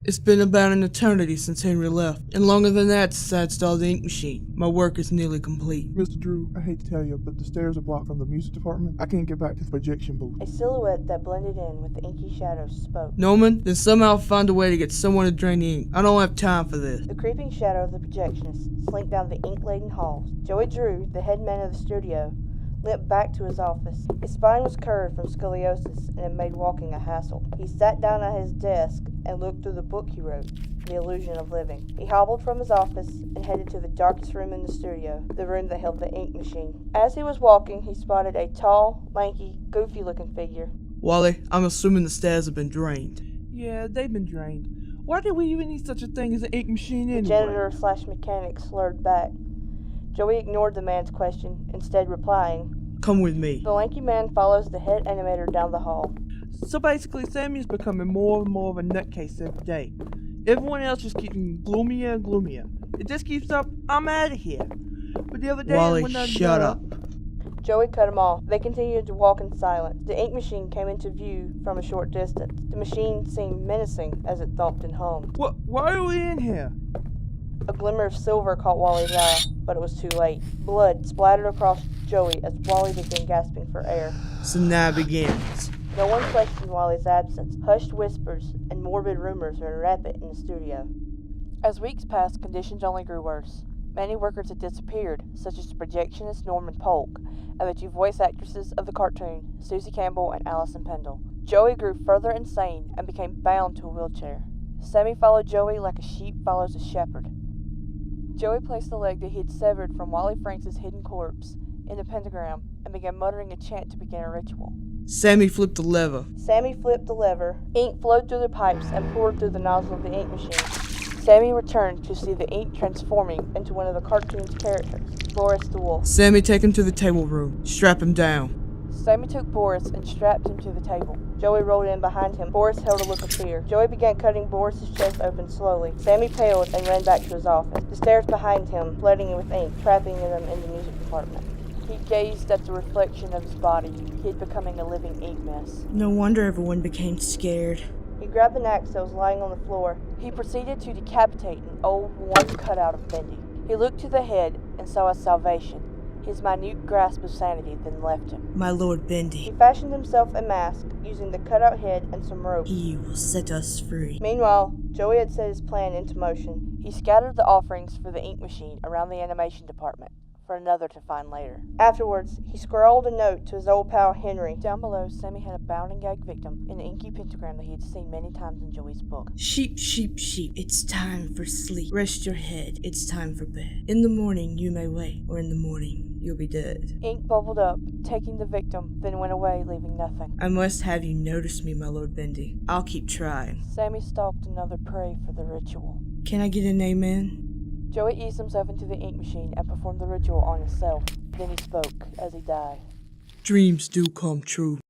It's been about an eternity since Henry left, and longer than that since I installed the ink machine. My work is nearly complete. Mr. Drew, I hate to tell you, but the stairs are blocked from the music department. I can't get back to the projection booth. A silhouette that blended in with the inky shadows spoke. Norman, then somehow find a way to get someone to drain the ink. I don't have time for this. The creeping shadow of the projectionist slinked down the ink-laden halls. Joey Drew, the head man of the studio, limped back to his office. His spine was curved from scoliosis and it made walking a hassle. He sat down at his desk and looked through the book he wrote, The Illusion of Living. He hobbled from his office and headed to the darkest room in the studio, the room that held the ink machine. As he was walking, he spotted a tall, lanky, goofy-looking figure. Wally, I'm assuming the stairs have been drained. Yeah, they've been drained. Why did we even need such a thing as an ink machine anyway? The janitor/mechanic slurred back. Joey ignored the man's question, instead replying, Come with me. The lanky man follows the head animator down the hall. So basically, Sammy's becoming more and more of a nutcase every day. Everyone else just getting gloomier and gloomier. If this keeps up, I'm out of here. But the other day, Wally, when I shut up. Joey cut him off. They continued to walk in silence. The ink machine came into view from a short distance. The machine seemed menacing as it thumped and hummed. Why are we in here? A glimmer of silver caught Wally's eye, but it was too late. Blood splattered across Joey as Wally began gasping for air. So now it begins. No one questioned Wally's absence. Hushed whispers and morbid rumors were rampant in the studio. As weeks passed, conditions only grew worse. Many workers had disappeared, such as the projectionist Norman Polk, and the two voice actresses of the cartoon, Susie Campbell and Allison Pendle. Joey grew further insane and became bound to a wheelchair. Sammy followed Joey like a sheep follows a shepherd. Joey placed the leg that he had severed from Wally Franks' hidden corpse in the pentagram and began muttering a chant to begin a ritual. Sammy flipped the lever. Sammy flipped the lever. Ink flowed through the pipes and poured through the nozzle of the ink machine. Sammy returned to see the ink transforming into one of the cartoon's characters, Boris the Wolf. Sammy, take him to the table room. Strap him down. Sammy took Boris and strapped him to the table. Joey rolled in behind him. Boris held a look of fear. Joey began cutting Boris's chest open slowly. Sammy paled and ran back to his office. The stairs behind him flooding with ink, trapping them in the music department. He gazed at the reflection of his body. He had becoming a living ink mess. No wonder everyone became scared. He grabbed an axe that was lying on the floor. He proceeded to decapitate an old, worn cutout of Bendy. He looked to the head and saw his salvation. His minute grasp of sanity then left him. My Lord He Bendy, fashioned himself a mask using the cutout head and some rope. he will set us free. Meanwhile, Joey had set his plan into motion. He scattered the offerings for the ink machine around the animation department, for another to find later. Afterwards, he scrawled a note to his old pal Henry. Down below, Sammy had a bound and gagged victim in the inky pentagram that he had seen many times in Joey's book. Sheep, sheep, sheep, it's time for sleep. Rest your head, it's time for bed. In the morning you may wake, or in the morning you'll be dead. Ink bubbled up, taking the victim, then went away, leaving nothing. I must have you notice me, my Lord Bendy. I'll keep trying. Sammy stalked another prey for the ritual. Can I get an amen? Joey eased himself into the ink machine and performed the ritual on himself. Then he spoke as he died. Dreams do come true.